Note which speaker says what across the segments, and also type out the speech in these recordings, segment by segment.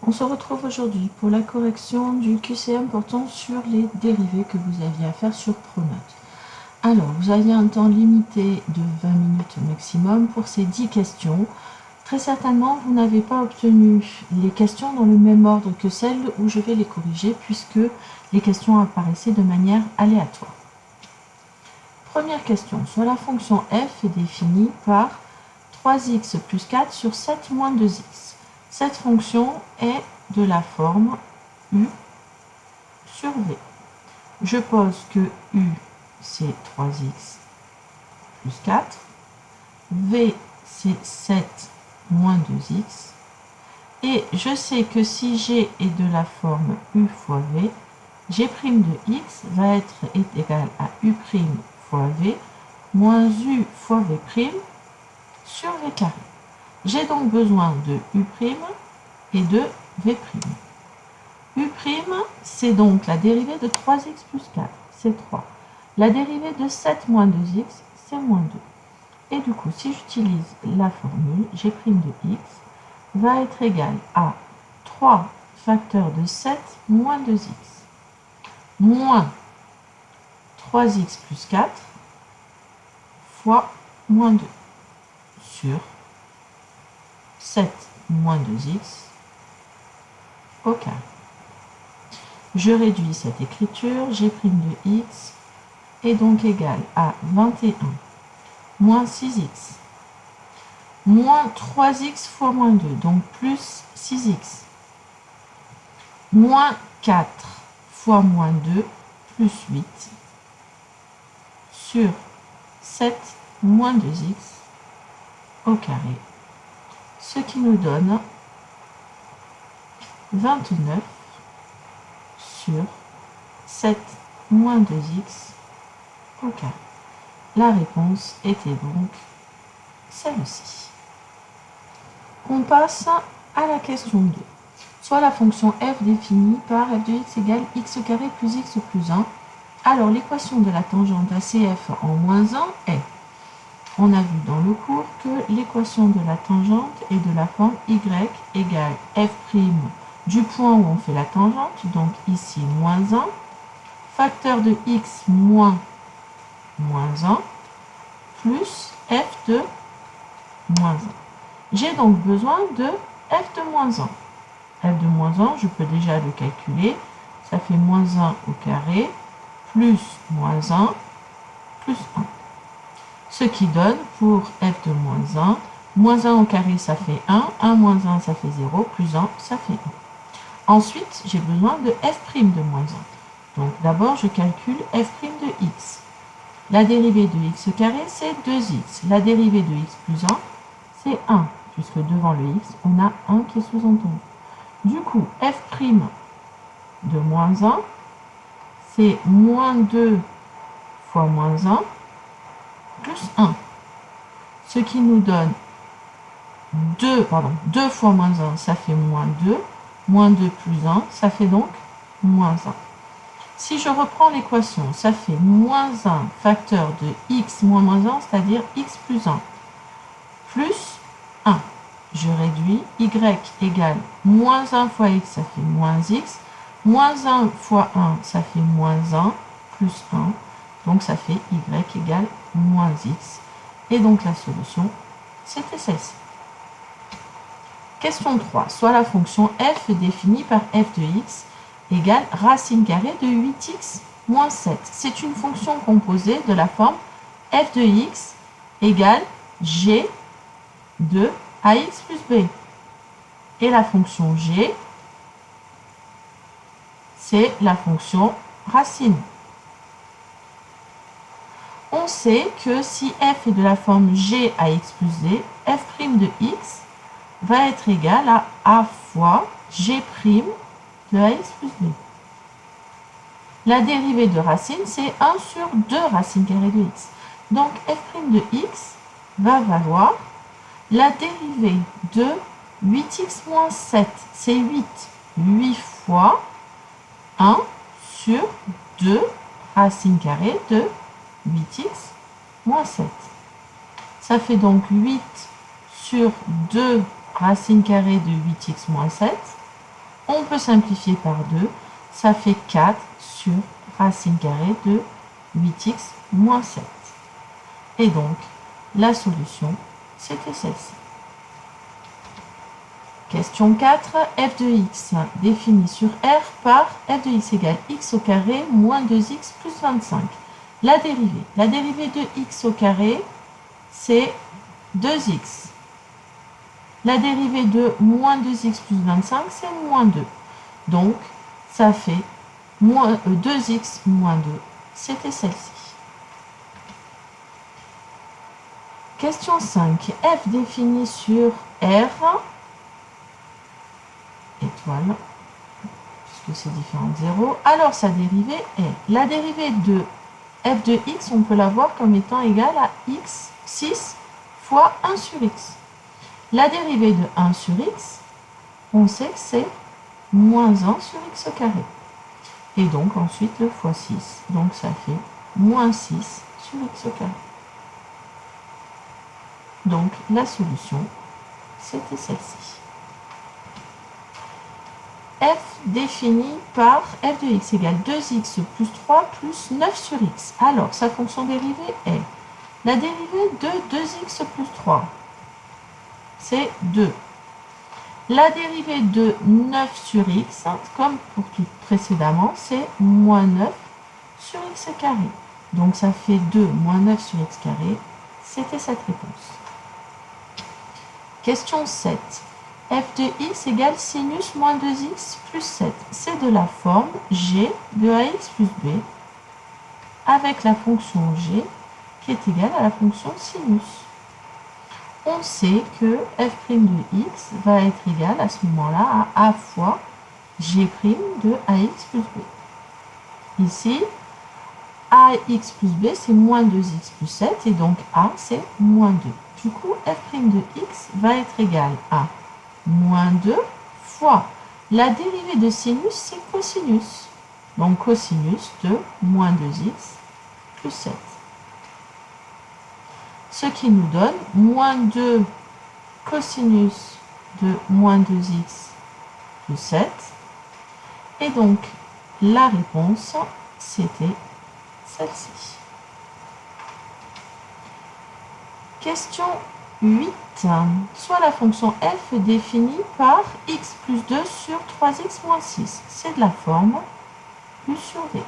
Speaker 1: On se retrouve aujourd'hui pour la correction du QCM portant sur les dérivés que vous aviez à faire sur Pronote. Alors, vous aviez un temps limité de 20 minutes maximum pour ces 10 questions. Très certainement, vous n'avez pas obtenu les questions dans le même ordre que celles où je vais les corriger puisque les questions apparaissaient de manière aléatoire. Première question, soit la fonction f est définie par 3x plus 4 sur 7 moins 2x. Cette fonction est de la forme u sur v. Je pose que u c'est 3x plus 4, v c'est 7 moins 2x, et je sais que si g est de la forme u fois v, g' de x va être égal à u' fois v moins u fois v' sur v carré. J'ai donc besoin de u' et de v'. U', c'est donc la dérivée de 3x plus 4, c'est 3. La dérivée de 7 moins 2x, c'est moins 2. Et du coup, si j'utilise la formule, g' de x va être égal à 3 facteurs de 7 moins 2x, moins 3x plus 4 fois moins 2 sur 7 moins 2x au carré. Je réduis cette écriture, g' de x est donc égal à 21 moins 6x, moins 3x fois moins 2, donc plus 6x, moins 4 fois moins 2, plus 8, sur 7 moins 2x au carré, ce qui nous donne 29 sur 7 moins 2x au carré. La réponse était donc celle-ci. On passe à la question 2. Soit la fonction f définie par f de x égale x carré plus x plus 1. Alors l'équation de la tangente ACF en moins 1 est, on a vu dans le cours que l'équation de la tangente est de la forme y égale f' du point où on fait la tangente, donc ici moins 1, facteur de x moins 1, plus f de moins 1. J'ai donc besoin de f de moins 1. f de moins 1, je peux déjà le calculer, ça fait moins 1 au carré, plus moins 1, plus 1. Ce qui donne pour f de moins 1 au carré ça fait 1, 1 moins 1 ça fait 0, plus 1 ça fait 1. Ensuite, j'ai besoin de f' de moins 1. Donc d'abord, je calcule f' de x. La dérivée de x carré, c'est 2x. La dérivée de x plus 1, c'est 1, puisque devant le x, on a 1 qui est sous-entendu. Du coup, f' de moins 1, c'est moins 2 fois moins 1, plus 1. Ce qui nous donne 2 fois moins 1, ça fait moins 2. Moins 2 plus 1, ça fait donc moins 1. Si je reprends l'équation, ça fait moins 1 facteur de x moins moins 1, c'est-à-dire x plus 1, plus 1. Je réduis, y égale moins 1 fois x, ça fait moins x, moins 1 fois 1, ça fait moins 1, plus 1, donc ça fait y égale moins x. Et donc la solution, c'était celle-ci. Question 3. Soit la fonction f définie par f de x égale racine carrée de 8x moins 7. C'est une fonction composée de la forme f de x égale g de ax plus b. Et la fonction g, c'est la fonction racine. On sait que si f est de la forme g ax plus b, f' de x va être égal à a fois g' de ax plus b. La dérivée de racine, c'est 1 sur 2 racine carrée de x. Donc f' de x va valoir la dérivée de 8x moins 7. C'est 8. 8 fois 1 sur 2 racine carrée de 8x moins 7. Ça fait donc 8 sur 2 racine carrée de 8x moins 7, On peut simplifier par 2. Ça fait 4 sur racine carrée de 8x moins 7. Et donc, la solution, c'était celle-ci. Question 4. f de x défini sur R par f de x égale x au carré moins 2x plus 25. La dérivée. La dérivée de x au carré, c'est 2x. La dérivée de moins 2x plus 25, c'est moins 2. Donc, ça fait 2x moins 2. C'était celle-ci. Question 5. F défini sur R, étoile, puisque c'est différent de 0. Alors, sa dérivée est, la dérivée de f de x, on peut la voir comme étant égale à x, 6 fois 1 sur x. La dérivée de 1 sur x, on sait que c'est moins 1 sur x au carré. Et donc, ensuite, le fois 6. Donc, ça fait moins 6 sur x au carré. Donc, la solution, c'était celle-ci. F défini par f de x égale 2x plus 3 plus 9 sur x. Alors, sa fonction dérivée est la dérivée de 2x plus 3, c'est 2. La dérivée de 9 sur x, comme pour tout précédemment, c'est moins 9 sur x carré. Donc, ça fait 2 moins 9 sur x carré. C'était cette réponse. Question 7. F de x égale sinus moins 2x plus 7. C'est de la forme g de ax plus b avec la fonction g qui est égale à la fonction sinus. On sait que f' de x va être égal à ce moment-là à a fois g' de ax plus b. Ici, ax plus b, c'est moins 2x plus 7, et donc a, c'est moins 2. Du coup, f' de x va être égal à moins 2 fois la dérivée de sinus, c'est cosinus. Donc, cosinus de moins 2x plus 7. Ce qui nous donne moins 2 cosinus de moins 2x plus 7. Et donc, la réponse, c'était celle-ci. Question 8. Soit la fonction f définie par x plus 2 sur 3x moins 6. C'est de la forme u sur v.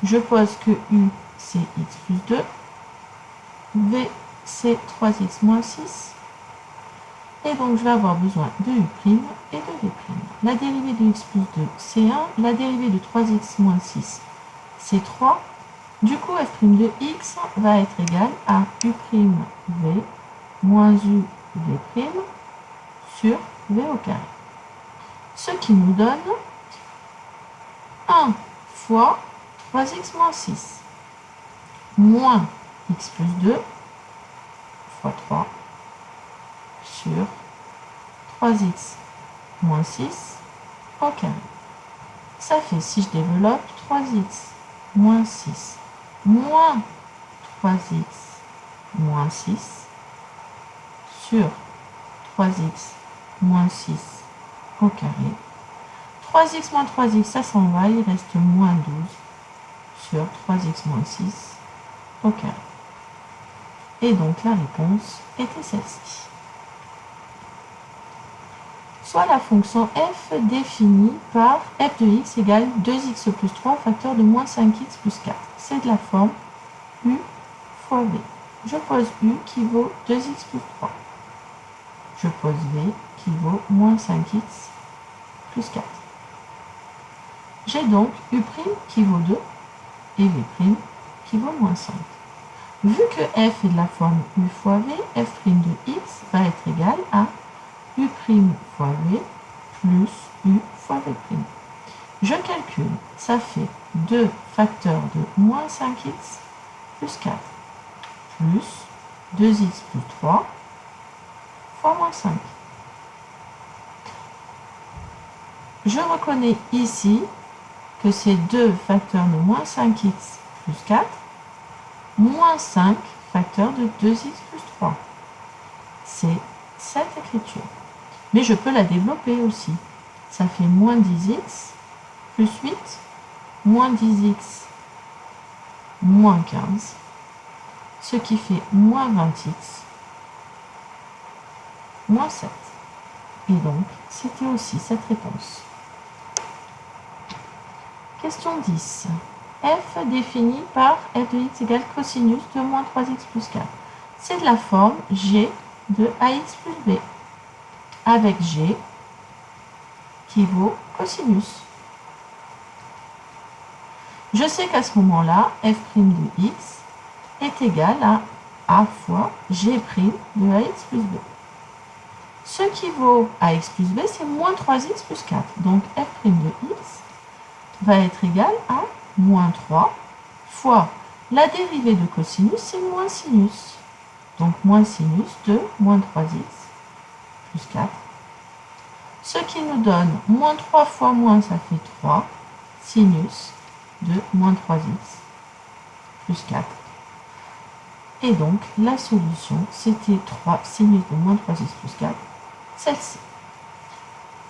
Speaker 1: Je pose que u, c'est x plus 2. V, c'est 3x moins 6. Et donc, je vais avoir besoin de u' et de v'. La dérivée de x plus 2, c'est 1. La dérivée de 3x moins 6, c'est 3. Du coup, f' de x va être égal à u'v moins u v' sur v au carré. Ce qui nous donne 1 fois 3x moins 6 moins x plus 2 fois 3 sur 3x moins 6 au carré. Ça fait, si je développe, 3x moins 6 moins 3x moins 6 sur 3x moins 6 au carré. 3x moins 3x, ça s'en va, il reste moins 12 sur 3x moins 6 au carré. Et donc la réponse était celle-ci. Soit la fonction f définie par f de x égale 2x plus 3 facteur de moins 5x plus 4. C'est de la forme u fois v. Je pose u qui vaut 2x plus 3. Je pose v qui vaut moins 5x plus 4. J'ai donc u' qui vaut 2 et v' qui vaut moins 5. Vu que f est de la forme u fois v, f' de x va être égal à u' fois v plus u fois v'. Je calcule, ça fait 2 facteurs de moins 5x plus 4 plus 2x plus 3 fois moins 5. Je reconnais ici que c'est 2 facteurs de moins 5x plus 4 moins 5 facteurs de 2x plus 3. C'est cette écriture. Mais je peux la développer aussi. ça fait moins 10x plus 8, moins 10x moins 15, ce qui fait moins 20x moins 7. Et donc, c'était aussi cette réponse. Question 10. F défini par f de x égale cosinus de moins 3x plus 4. C'est de la forme g de ax plus b, avec g qui vaut cosinus. Je sais qu'à ce moment-là, f' de x est égal à a fois g' de ax plus b. Ce qui vaut ax plus b, c'est moins 3x plus 4. Donc f' de x va être égal à moins 3 fois la dérivée de cosinus, c'est moins sinus. Donc moins sinus de moins 3x plus 4. Ce qui nous donne moins 3 fois moins, ça fait 3 sinus de moins 3x plus 4. Et donc, la solution, c'était 3 sinus de moins 3x plus 4, celle-ci.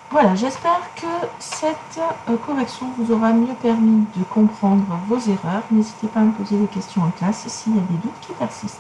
Speaker 1: Voilà, j'espère que cette correction vous aura mieux permis de comprendre vos erreurs. N'hésitez pas à me poser des questions en classe s'il y a des doutes qui persistent.